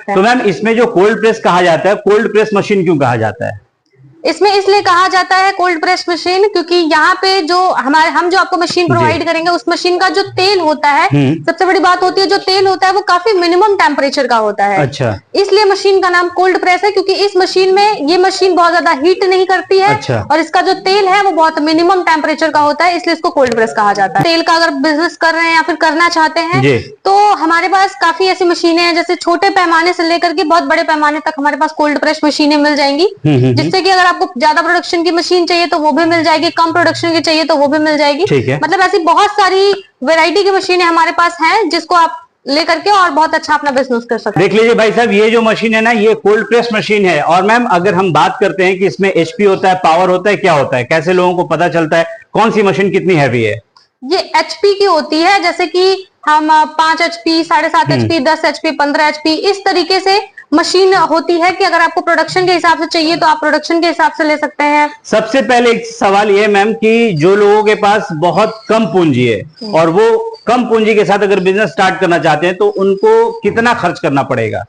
सकते हैं। तो मैम इसमें जो कोल्ड प्रेस कहा जाता है, कोल्ड प्रेस मशीन क्यों कहा जाता है? इसमें इसलिए कहा जाता है कोल्ड प्रेस मशीन क्योंकि यहाँ पे जो हम जो आपको मशीन प्रोवाइड करेंगे उस मशीन का जो तेल होता है, सबसे बड़ी बात होती है जो तेल होता है वो काफी मिनिमम टेम्परेचर का होता है। अच्छा। इसलिए मशीन का नाम कोल्ड प्रेस है क्योंकि इस मशीन में ये मशीन बहुत ज्यादा हीट नहीं करती है। अच्छा। और इसका जो तेल है वो बहुत मिनिमम टेम्परेचर का होता है, इसलिए इसको कोल्ड प्रेस कहा जाता है। तेल का अगर बिजनेस कर रहे हैं या फिर करना चाहते हैं तो हमारे पास काफी ऐसी मशीनें हैं, जैसे छोटे पैमाने से लेकर के बहुत बड़े पैमाने तक हमारे पास कोल्ड प्रेस मशीनें मिल जाएंगी, जिससे कि अगर आपको ज्यादा प्रोडक्शन की मशीन चाहिए तो वो भी मिल जाएगी, कम प्रोडक्शन की चाहिए तो वो भी मिल जाएगी। मतलब ऐसी बहुत सारी वैरायटी की मशीनें हमारे पास हैं जिसको आप लेकर के और बहुत अच्छा अपना बिजनेस कर सकते हैं। देख लीजिए भाई साहब, ये जो मशीन है ना, ये कोल्ड प्रेस मशीन है। और मैम अगर हम बात करते हैं कि इसमें एचपी होता है, पावर होता है, क्या होता है, कैसे लोगों को पता चलता है कौन सी मशीन कितनी हैवी है? ये एचपी की होती है, जैसे कि हम 5 HP, 7.5 HP, 10 HP, 15 HP इस तरीके से मशीन होती है कि अगर आपको प्रोडक्शन के हिसाब से चाहिए तो आप प्रोडक्शन के हिसाब से ले सकते हैं। सबसे पहले एक सवाल ये मैम कि जो लोगों के पास बहुत कम पूंजी है और वो कम पूंजी के साथ अगर बिजनेस स्टार्ट करना चाहते हैं तो उनको कितना खर्च करना पड़ेगा?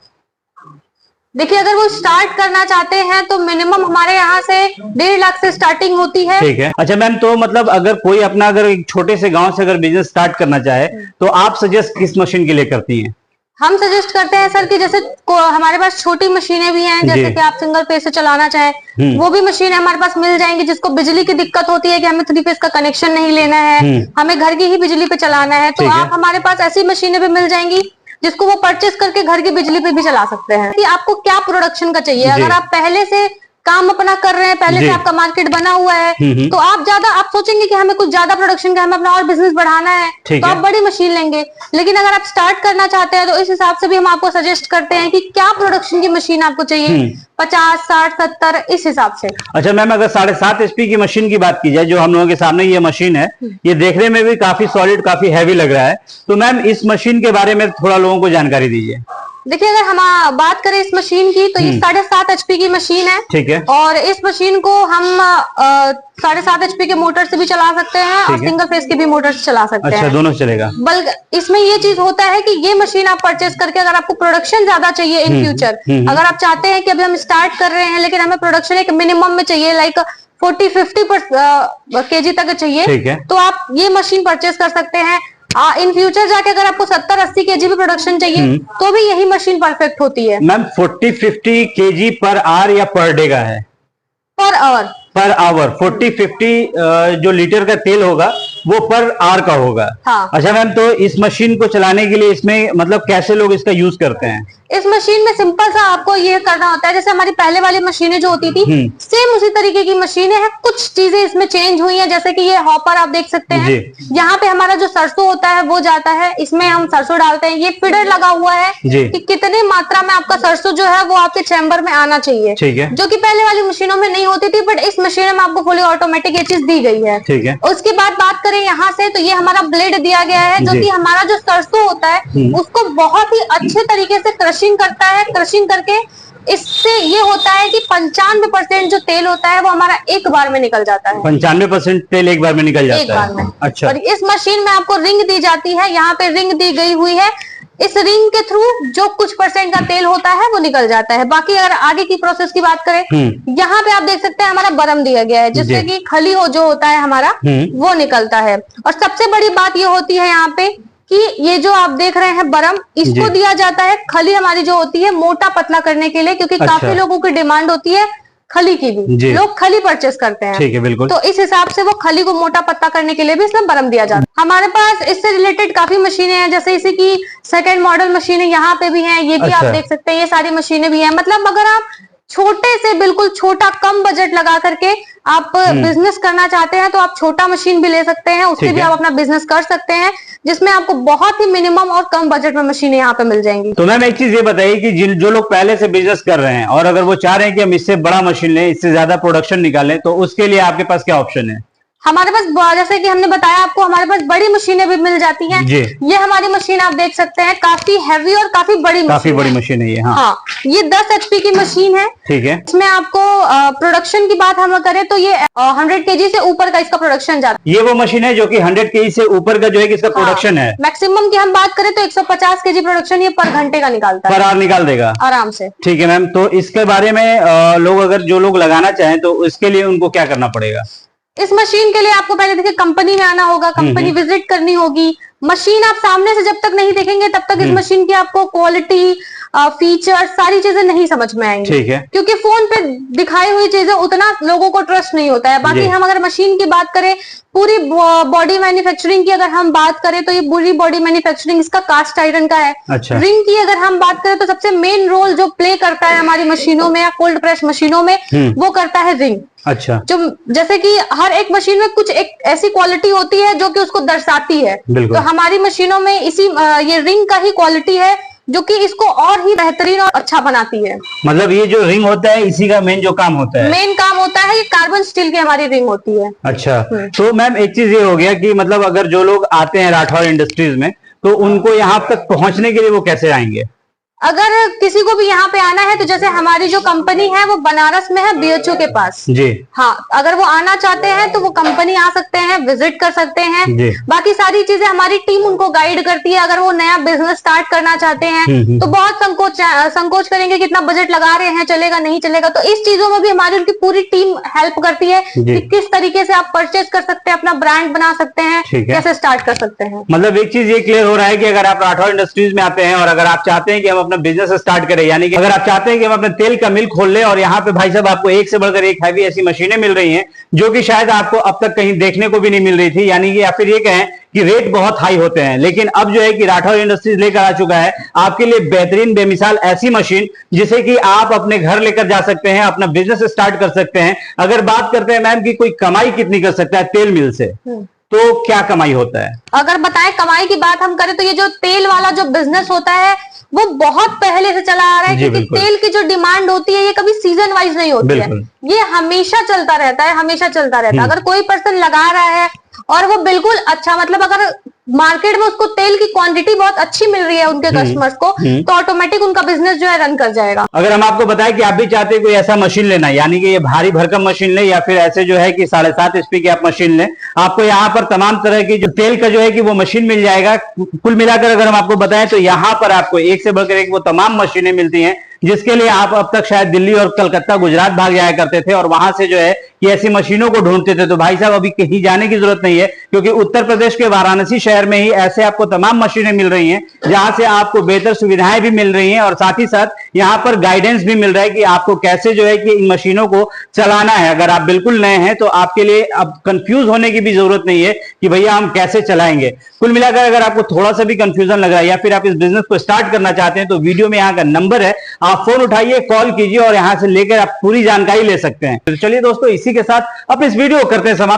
देखिए, अगर वो स्टार्ट करना चाहते हैं तो मिनिमम हमारे यहाँ से 1.5 लाख से स्टार्टिंग होती है। ठीक है। अच्छा मैम, तो मतलब अगर कोई अपना अगर एक छोटे से गांव से अगर बिजनेस स्टार्ट करना चाहे तो आप सजेस्ट किस मशीन के लिए करती हैं? हम सजेस्ट करते हैं सर कि जैसे हमारे पास छोटी मशीनें भी हैं, जैसे कि आप सिंगल फेज से चलाना चाहें वो भी मशीनें हमारे पास मिल जाएंगी। जिसको बिजली की दिक्कत होती है कि हमें 3 फेज का कनेक्शन नहीं लेना है, हमें घर की ही बिजली पे चलाना है, तो आप हमारे पास ऐसी मशीनें भी मिल जाएंगी जिसको वो परचेस करके घर की बिजली पे भी चला सकते हैं। कि आपको क्या प्रोडक्शन का चाहिए, अगर आप पहले से काम अपना कर रहे हैं, पहले से आपका मार्केट बना हुआ है तो आप सोचेंगे कि हमें कुछ ज्यादा प्रोडक्शन का, हमें अपना और बिजनेस बढ़ाना है तो आप बड़ी मशीन लेंगे। लेकिन अगर आप स्टार्ट करना चाहते हैं तो इस हिसाब से भी हम आपको सजेस्ट करते हैं कि क्या प्रोडक्शन की मशीन आपको चाहिए, 50, 60, 70 इस हिसाब से। अच्छा मैम, अगर 7.5 HP की मशीन की बात की जाए, जो हम लोगों के सामने ये मशीन है, ये देखने में भी काफी सॉलिड, काफी हैवी लग रहा है, तो मैम इस मशीन के बारे में थोड़ा लोगों को जानकारी दीजिए। देखिए, अगर हम बात करें इस मशीन की तो ये 7.5 HP की मशीन है। ठीक है। और इस मशीन को हम 7.5 HP के मोटर से भी चला सकते हैं और सिंगल फेज के भी मोटर से चला सकते हैं। अच्छा, दोनों चलेगा। बल्कि इसमें ये चीज होता है कि ये मशीन आप परचेस करके अगर आपको प्रोडक्शन ज्यादा चाहिए इन फ्यूचर, अगर आप चाहते हैं कि अभी हम स्टार्ट कर रहे हैं लेकिन हमें प्रोडक्शन एक मिनिमम में चाहिए, लाइक 40-50 kg तक चाहिए, तो आप ये मशीन परचेस कर सकते हैं। इन फ्यूचर जाके अगर आपको 70-80 kg भी प्रोडक्शन चाहिए तो भी यही मशीन परफेक्ट होती है। मैम 40-50 kg पर आवर या पर डे का है? Per hour. पर आवर 40-50 जो लीटर का तेल होगा वो पर आवर का होगा। हाँ। अच्छा मैम, तो इस मशीन को चलाने के लिए इसमें मतलब कैसे लोग इसका यूज करते हैं? इस मशीन में सिंपल सा आपको ये करना होता है, जैसे हमारी पहले वाली मशीनें जो होती थी सेम उसी तरीके की मशीनें हैं, कुछ चीजें इसमें चेंज हुई हैं। जैसे कि ये हॉपर आप देख सकते हैं, यहाँ पे हमारा जो सरसों होता है वो जाता है, इसमें हम सरसों डालते हैं। ये फीडर लगा हुआ है कि कितनी मात्रा में आपका सरसों जो है वो आपके चैम्बर में आना चाहिए, जो कि पहले वाली मशीनों में नहीं होती थी, बट इस मशीन में आपको फुली ऑटोमेटिक ये चीज दी गई है। ठीक है। उसके बाद बात करें यहाँ से तो ये हमारा ब्लेड दिया गया है, जो कि हमारा जो सरसों होता है उसको बहुत ही अच्छे तरीके से क्रशिंग करता है। क्रशिंग करके इससे ये होता है कि 95% जो तेल होता है वो हमारा एक बार में निकल जाता है। 95% तेल एक बार में निकल जाता है? एक बार में। अच्छा। और इस मशीन में आपको रिंग दी जाती है, यहाँ पे रिंग दी गई हुई है, इस रिंग के थ्रू जो कुछ परसेंट का तेल होता है वो निकल जाता है। बाकी अगर आगे की प्रोसेस की बात करें, यहाँ पे आप देख सकते हैं हमारा बरम दिया गया है, जिससे कि खली जो होता है हमारा वो निकलता है। और सबसे बड़ी बात ये होती है यहाँ पे कि ये जो आप देख रहे हैं बरम, इसको दिया जाता है खली हमारी जो होती है मोटा पतला करने के लिए, क्योंकि काफी लोगों की डिमांड होती है खली की भी, लोग खली परचेस करते हैं। ठीक है, बिल्कुल। तो इस हिसाब से वो खली को मोटा पतला करने के लिए भी इसमें बरम दिया जाता है। हमारे पास इससे रिलेटेड काफी मशीनें हैं, जैसे इसी की सेकंड मॉडल मशीनें यहाँ पे भी हैं, ये भी आप देख सकते हैं, ये सारी मशीनें भी हैं। मतलब अगर आप छोटे से बिल्कुल छोटा कम बजट लगा करके आप बिजनेस करना चाहते हैं तो आप छोटा मशीन भी ले सकते हैं, उससे भी आप अपना बिजनेस कर सकते हैं, जिसमें आपको बहुत ही मिनिमम और कम बजट में मशीनें यहाँ पे मिल जाएंगी। तो मैम एक चीज ये बताइए कि जो लोग पहले से बिजनेस कर रहे हैं और अगर वो चाह रहे हैं कि हम इससे बड़ा मशीन लें, इससे ज्यादा प्रोडक्शन निकालें, तो उसके लिए आपके पास क्या ऑप्शन है? हमारे पास जैसे कि हमने बताया आपको, हमारे पास बड़ी मशीनें भी मिल जाती हैं। ये हमारी मशीन आप देख सकते हैं, काफी हैवी और काफी बड़ी मशीन है ये। हाँ, ये 10 HP की मशीन है। ठीक है। इसमें आपको प्रोडक्शन की बात हम करें तो ये 100 kg से ऊपर का इसका प्रोडक्शन जाता है। ये वो मशीन है जो कि 100 kg से ऊपर का जो है कि इसका प्रोडक्शन है। मैक्सिमम की हम बात करें तो 150 kg प्रोडक्शन ये पर घंटे का निकालता है, पर आवर निकाल देगा आराम से। ठीक है मैम, तो इसके बारे में लोग अगर जो लोग लगाना चाहें तो इसके लिए उनको क्या करना पड़ेगा? इस मशीन के लिए आपको पहले देखिए कंपनी में आना होगा, कंपनी विजिट करनी होगी। मशीन आप सामने से जब तक नहीं देखेंगे तब तक इस मशीन की आपको क्वालिटी, फीचर, सारी चीजें नहीं समझ में आएंगी। ठीक है। क्योंकि फोन पे दिखाई हुई चीजें उतना लोगों को ट्रस्ट नहीं होता है। बाकी हम अगर मशीन की बात करें, पूरी बॉडी मैन्युफैक्चरिंग की अगर हम बात करें तो ये पूरी बॉडी मैन्युफैक्चरिंग इसका कास्ट आयरन का है। अच्छा। रिंग की अगर हम बात करें तो सबसे मेन रोल जो प्ले करता है हमारी मशीनों में या कोल्ड प्रेस मशीनों में, वो करता है रिंग। अच्छा। जो जैसे कि हर एक मशीन में कुछ एक ऐसी क्वालिटी होती है जो कि उसको दर्शाती है, तो हमारी मशीनों में इसी ये रिंग का ही क्वालिटी है जो कि इसको और ही बेहतरीन और अच्छा बनाती है। मतलब ये जो रिंग होता है इसी का मेन जो काम होता है? मेन काम होता है, ये कार्बन स्टील की हमारी रिंग होती है। अच्छा। तो मैम एक चीज ये हो गया कि मतलब अगर जो लोग आते हैं राठौर इंडस्ट्रीज में तो उनको यहाँ तक पहुंचने के लिए वो कैसे आएंगे? अगर किसी को भी यहाँ पे आना है तो जैसे हमारी जो कंपनी है वो बनारस में है, BHO के पास जी। हाँ, अगर वो आना चाहते हैं तो वो कंपनी आ सकते हैं, विजिट कर सकते हैं। बाकी सारी चीजें हमारी टीम उनको गाइड करती है। अगर वो नया बिजनेस स्टार्ट करना चाहते हैं तो बहुत संकोच करेंगे, कितना बजट लगा रहे हैं, चलेगा नहीं चलेगा, तो इस चीजों में भी हमारी उनकी पूरी टीम हेल्प करती है कि किस तरीके से आप परचेज कर सकते हैं, अपना ब्रांड बना सकते हैं, कैसे स्टार्ट कर सकते हैं। मतलब एक चीज ये क्लियर हो रहा है कि अगर आप राठौर इंडस्ट्रीज में आते हैं और अगर आप चाहते हैं कि हम अपना बिजनेस स्टार्ट करें, यानी कि अगर आप चाहते हैं कि हम अपने तेल का मिल खोल लें और यहाँ पे भाई साहब आपको एक से बढ़कर एक हैवी ऐसी मशीनें मिल रही हैं जो कि शायद आपको अब तक कहीं देखने को भी नहीं मिल रही थी, यानी कि या फिर ये कहें कि रेट बहुत हाई होते हैं, लेकिन अब जो है कि राठौर इंडस्ट्रीज लेकर आ चुका है आपके लिए बेहतरीन बेमिसाल ऐसी मशीन जिसे कि आप अपने घर लेकर जा सकते हैं, अपना बिजनेस स्टार्ट कर सकते हैं। अगर बात करते हैं मैम कि कोई कमाई कितनी कर सकता है तेल मिल से, तो क्या कमाई होता है? अगर बताएं कमाई की बात हम करें तो ये जो तेल वाला जो बिजनेस होता है वो बहुत पहले से चला आ रहा है, क्योंकि तेल की जो डिमांड होती है ये कभी सीजन वाइज नहीं होती है, ये हमेशा चलता रहता है, हमेशा चलता रहता है। अगर कोई पर्सन लगा रहा है और वो बिल्कुल अच्छा, मतलब अगर मार्केट में उसको तेल की क्वांटिटी बहुत अच्छी मिल रही है उनके कस्टमर्स को, तो ऑटोमेटिक उनका बिजनेस जो है रन कर जाएगा। अगर हम आपको बताएं कि आप भी चाहते हैं कोई ऐसा मशीन लेना, यानी कि ये भारी भरकम मशीन ले या फिर ऐसे जो है कि 7.5 HP की आप मशीन लें, आपको यहाँ पर तमाम तरह की जो तेल का जो है कि वो मशीन मिल जाएगा। कुल मिलाकर अगर हम आपको बताएं तो यहाँ पर आपको एक से बढ़कर एक वो तमाम मशीनें मिलती हैं जिसके लिए आप अब तक शायद दिल्ली और कलकत्ता, गुजरात भाग जाया करते थे और वहां से जो है कि ऐसी मशीनों को ढूंढते थे। तो भाई साहब अभी कहीं जाने की जरूरत नहीं है, क्योंकि उत्तर प्रदेश के वाराणसी शहर में ही ऐसे आपको तमाम मशीनें मिल रही हैं जहां से आपको बेहतर सुविधाएं भी मिल रही हैं और साथ ही साथ यहाँ पर गाइडेंस भी मिल रहा है कि आपको कैसे जो है कि इन मशीनों को चलाना है। अगर आप बिल्कुल नए हैं तो आपके लिए अब कंफ्यूज होने की भी जरूरत नहीं है कि भैया हम कैसे चलाएंगे। कुल मिलाकर अगर आपको थोड़ा सा भी कंफ्यूजन लग रहा है या फिर आप इस बिजनेस को स्टार्ट करना चाहते हैं तो वीडियो में यहाँ का नंबर है, आप फोन उठाइए, कॉल कीजिए और यहां से लेकर आप पूरी जानकारी ले सकते हैं। तो चलिए दोस्तों, इसी के साथ अब इस वीडियो को करते हैं समाप्त।